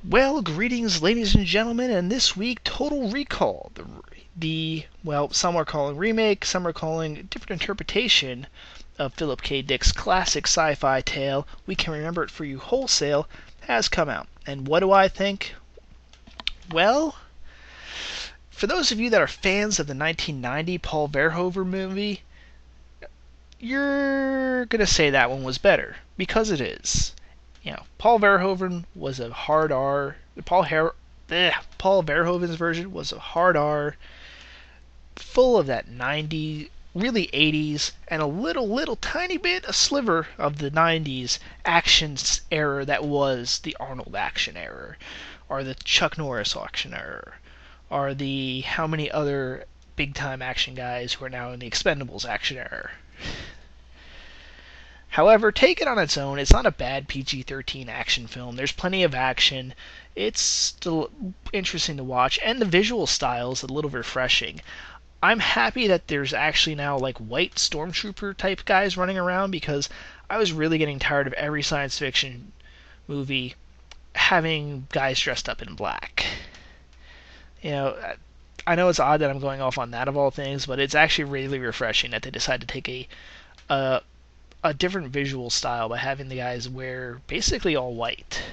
Well, greetings, ladies and gentlemen, and this week, Total Recall. Well, some are calling remake, some are calling different interpretation of Philip K. Dick's classic sci-fi tale, We Can Remember It For You Wholesale, has come out. And what do I think? Well, for those of you that are fans of the 1990 Paul Verhoeven movie, you're going to say that one was better, because it is. Paul Verhoeven was a hard R. Paul Verhoeven's version was a hard R, full of that 90s, really 80s, and a little tiny bit, a sliver of the 90s action era that was the Arnold action era, or the Chuck Norris action era, or the how many other big time action guys who are now in the Expendables action era. However, taken on its own, it's not a bad PG-13 action film. There's plenty of action. It's still interesting to watch, and the visual style is a little refreshing. I'm happy that there's actually now like white stormtrooper type guys running around, because I was really getting tired of every science fiction movie having guys dressed up in black. I know it's odd that I'm going off on that of all things, but it's actually really refreshing that they decided to take a different visual style by having the guys wear basically all white.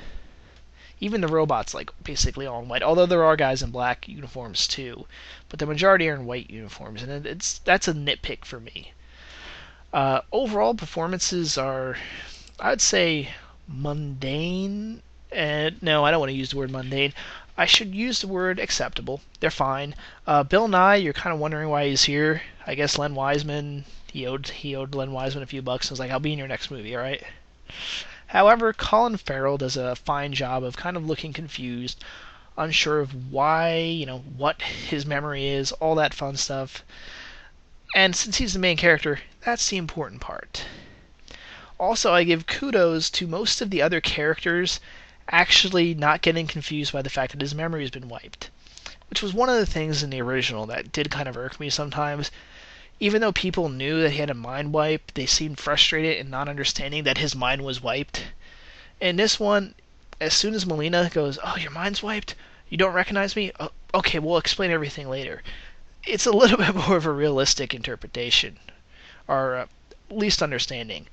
Even the robots basically all in white, although there are guys in black uniforms too, but the majority are in white uniforms, and that's a nitpick for me. Overall performances are, I would say, mundane. And no, I don't want to use the word mundane. I should use the word acceptable. They're fine. Bill Nye, you're kind of wondering why he's here. I guess Len Wiseman, he owed Len Wiseman a few bucks and was like, I'll be in your next movie, alright? However, Colin Farrell does a fine job of kind of looking confused, unsure of why, what his memory is, all that fun stuff. And since he's the main character, that's the important part. Also, I give kudos to most of the other characters actually not getting confused by the fact that his memory has been wiped, which was one of the things in the original that did kind of irk me sometimes. Even though people knew that he had a mind wipe, they seemed frustrated in not understanding that his mind was wiped. In this one, as soon as Melina goes, "Oh, your mind's wiped? You don't recognize me? Oh, okay, we'll explain everything later." It's a little bit more of a realistic interpretation, or at least understanding.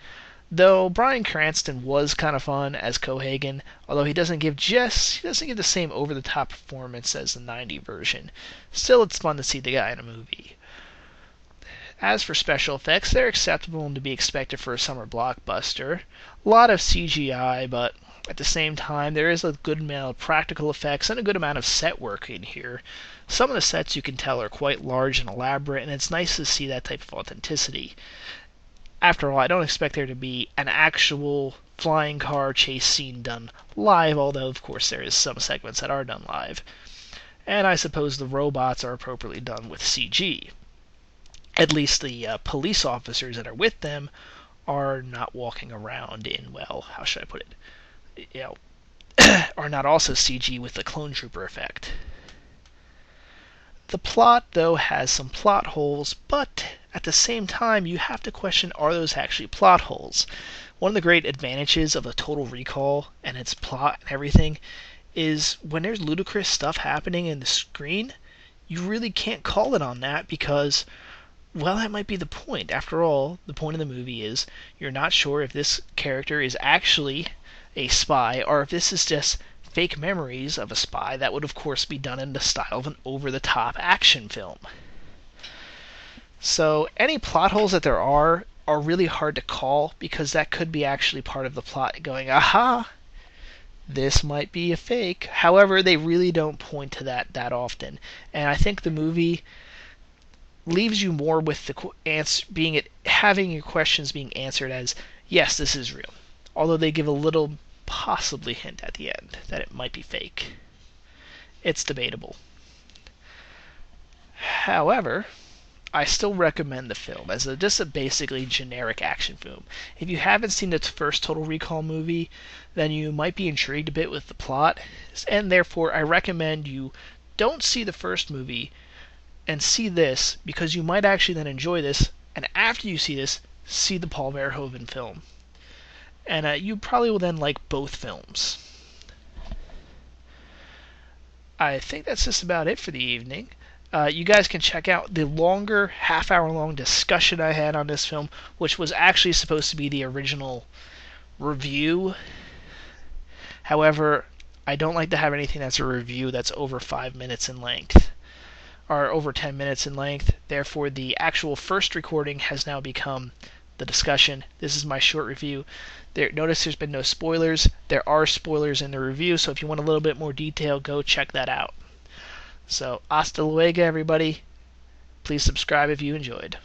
Though Bryan Cranston was kind of fun as Cohagen, although he doesn't give the same over-the-top performance as the '90 version. Still, it's fun to see the guy in a movie. As for special effects, they're acceptable and to be expected for a summer blockbuster. A lot of CGI, but at the same time, there is a good amount of practical effects and a good amount of set work in here. Some of the sets you can tell are quite large and elaborate, and it's nice to see that type of authenticity. After all, I don't expect there to be an actual flying car chase scene done live, although of course there is some segments that are done live. And I suppose the robots are appropriately done with CG. At least the police officers that are with them are not walking around in, well, how should I put it? Are not also CG with the clone trooper effect. The plot, though, has some plot holes, but at the same time, you have to question, are those actually plot holes? One of the great advantages of a Total Recall and its plot and everything is when there's ludicrous stuff happening in the screen, you really can't call it on that because, well, that might be the point. After all, the point of the movie is you're not sure if this character is actually a spy or if this is just fake memories of a spy. That would, of course, be done in the style of an over-the-top action film. So any plot holes that there are really hard to call because that could be actually part of the plot going, aha, this might be a fake. However, they really don't point to that often. And I think the movie leaves you more with the having your questions being answered as, yes, this is real. Although they give a little possibly hint at the end that it might be fake. It's debatable. However, I still recommend the film as just a basically generic action film. If you haven't seen the first Total Recall movie, then you might be intrigued a bit with the plot, and therefore I recommend you don't see the first movie and see this, because you might actually then enjoy this, and after you see this, see the Paul Verhoeven film. And you probably will then like both films. I think that's just about it for the evening. You guys can check out the longer, half-hour-long discussion I had on this film, which was actually supposed to be the original review. However, I don't like to have anything that's a review that's over 5 minutes in length, or over 10 minutes in length. Therefore, the actual first recording has now become the discussion. This is my short review. Notice there's been no spoilers. There are spoilers in the review, so if you want a little bit more detail, go check that out. So, hasta luego, everybody. Please subscribe if you enjoyed.